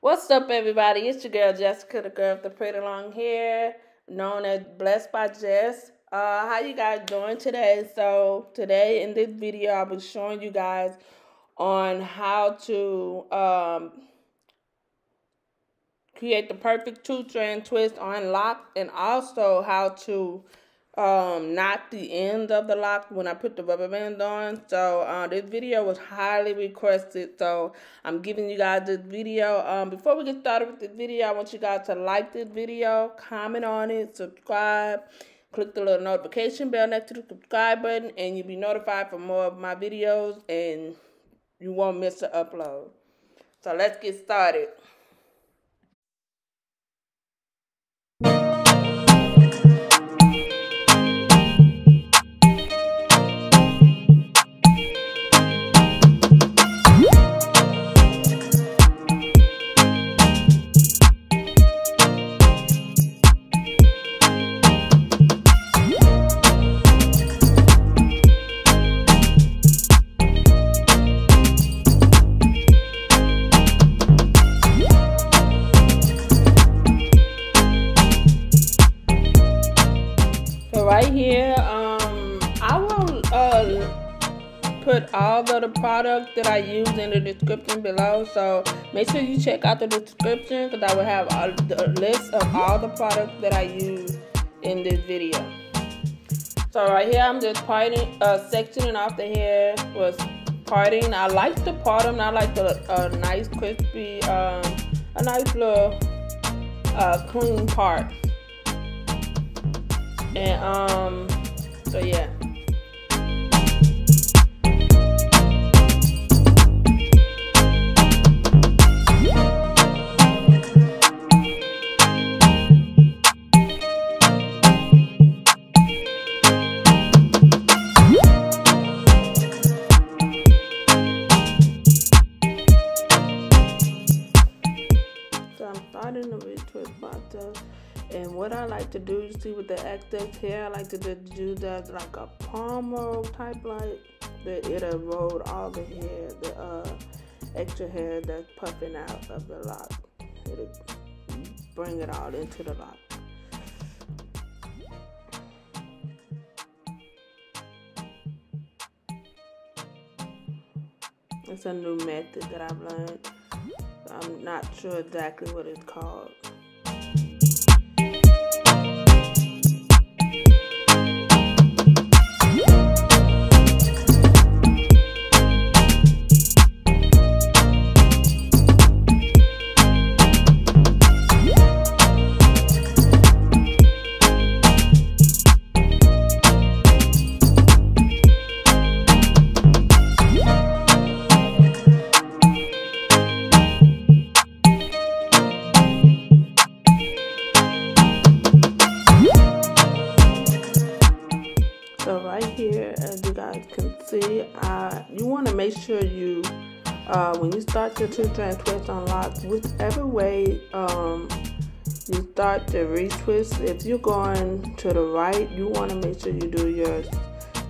What's up, everybody? It's your girl Jessica, the girl with the pretty long hair, known as Blessed by Jess. How you guys doing today? So today in this video, I'll be showing you guys on how to create the perfect two-strand twist on lock, and also how to knot the end of the lock when I put the rubber band on. So this video was highly requested, so I'm giving you guys this video. Before we get started with this video, I want you guys to like this video, comment on it, subscribe, click the little notification bell next to the subscribe button, and you'll be notified for more of my videos, and you won't miss an upload. So let's get started. Right here, I will put all of the products that I use in the description below. So make sure you check out the description, because I will have the list of all the products that I use in this video. So right here, I'm just parting, sectioning off the hair with parting. I like to part them. I like the nice crispy, a nice little clean part. And so yeah. So I'm starting the retwist process. And what I like to do, you see with the excess hair, I like to just do that like a palm roll type, like that it'll roll all the hair, the extra hair that's puffing out of the lock. It'll bring it all into the lock. It's a new method that I've learned. I'm not sure exactly what it's called. So right here, as you guys can see, you want to make sure you, when you start your two-strand twist on lock, whichever way you start the retwist, if you're going to the right, you want to make sure you do your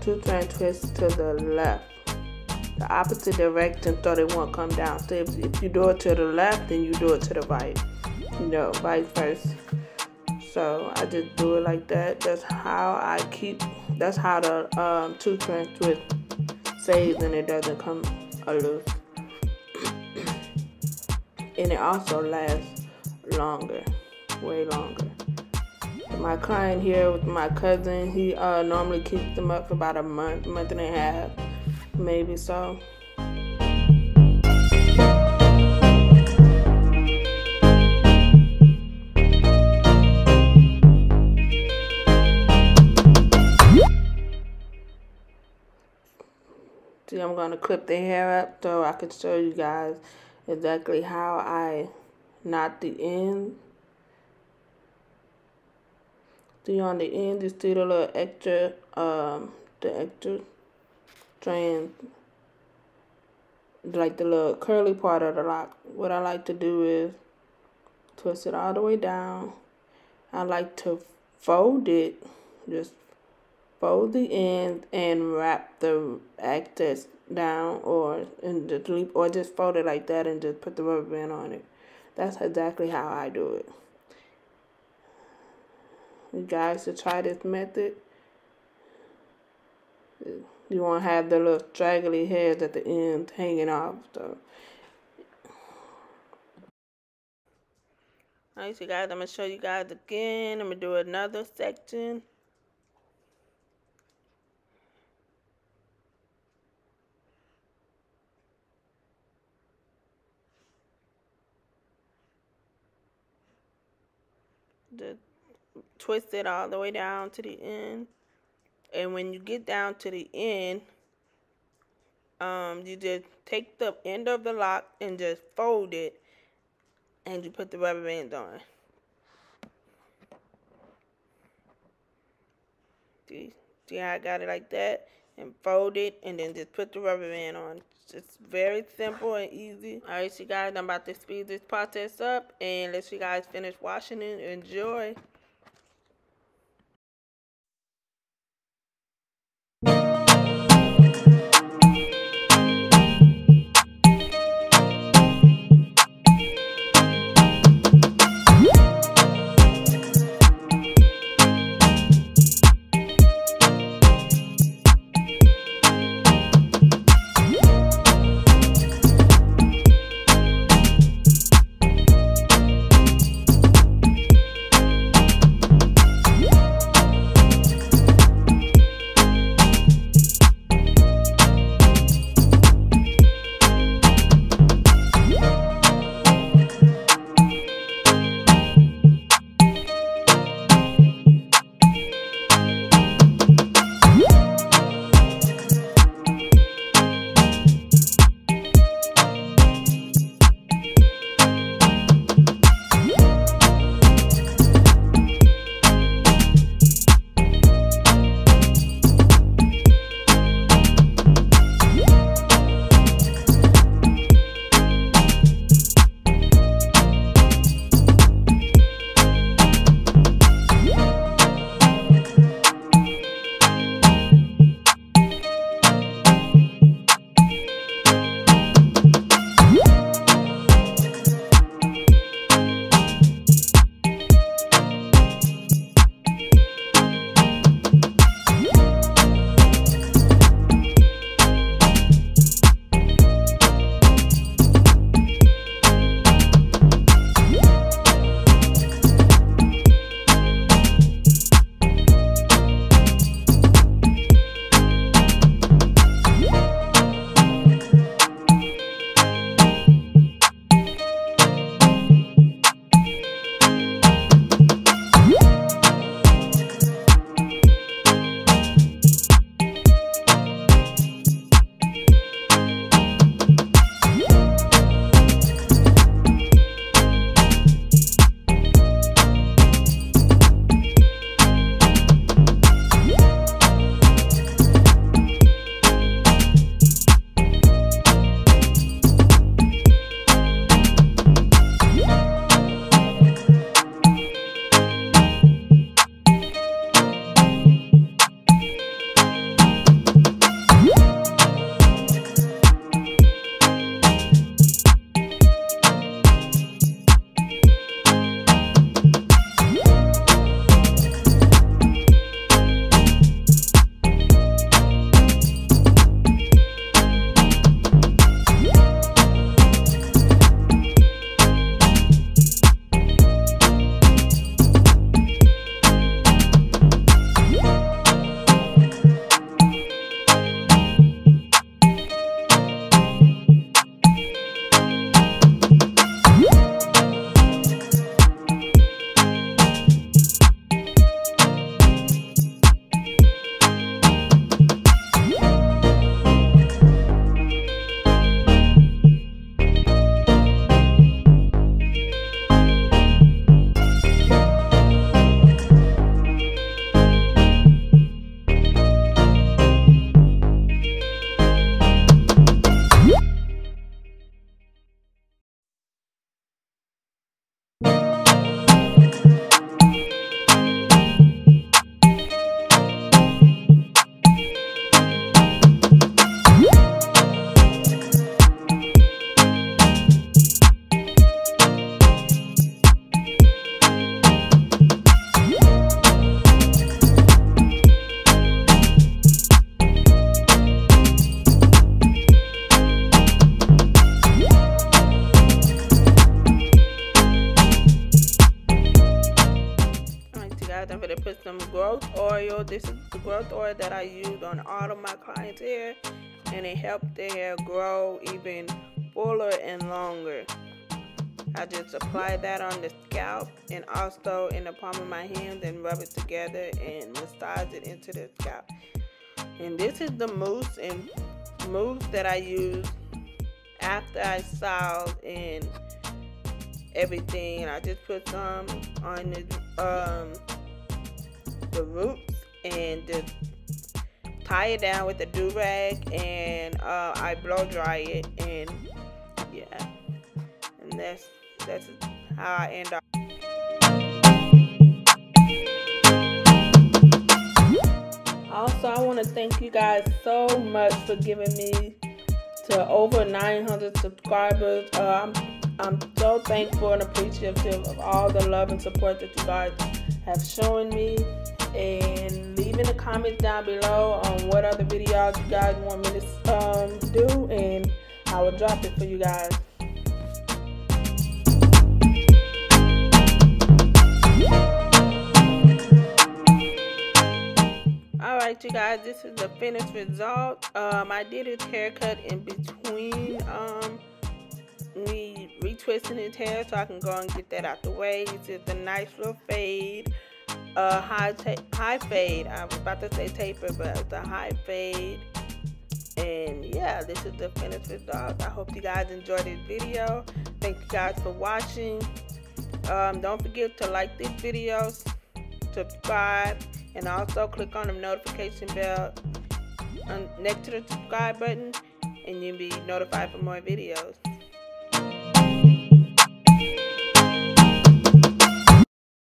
two-strand twist to the left, the opposite direction, so they won't come down. So if you do it to the left, then you do it to the right, vice versa. So I just do it like that. That's how the two-strand twist saves and it doesn't come loose. And it also lasts longer, way longer. My client here with my cousin, he normally keeps them up for about a month and a half, maybe so. See, I'm going to clip the hair up so I can show you guys exactly how I knot the end. See, on the end, you see the little extra, strand, like the little curly part of the lock. What I like to do is twist it all the way down. I like to fold it, just fold the end and wrap the excess down, or just fold it like that and just put the rubber band on it. That's exactly how I do it. You guys should try this method. You won't have the little straggly hairs at the end hanging off. So, alright, so guys, I'm gonna show you guys again. I'm gonna do another section. Just twist it all the way down to the end. And when you get down to the end, you just take the end of the lock and just fold it, and you put the rubber bands on. See how I got it like that? And fold it, and then just put the rubber band on. It's very simple and easy. Alright, so guys, I'm about to speed this process up and let you guys finish washing it. Enjoy. some growth oil. This is the growth oil that I use on all of my clients' hair, and it helps their hair grow even fuller and longer. I just apply that on the scalp and also in the palm of my hand, and rub it together and massage it into the scalp. And this is the mousse that I use after I style and everything. I just put some on the roots and just tie it down with a do-rag, and I blow dry it, and yeah, and that's how I end up. Also, I want to thank you guys so much for giving me to over 900 subscribers. I'm so thankful and appreciative of all the love and support that you guys have shown me, and leave in the comments down below on what other videos you guys want me to do, and I will drop it for you guys. Alright, you guys, this is the finished result. I did his haircut in between me retwisting his hair, so I can go and get that out the way. It's just a nice little fade, high fade. I was about to say taper, but it's a high fade. And yeah, this is the finished result. I hope you guys enjoyed this video. Thank you guys for watching. Don't forget to like these videos, subscribe, and also click on the notification bell next to the subscribe button, and you'll be notified for more videos.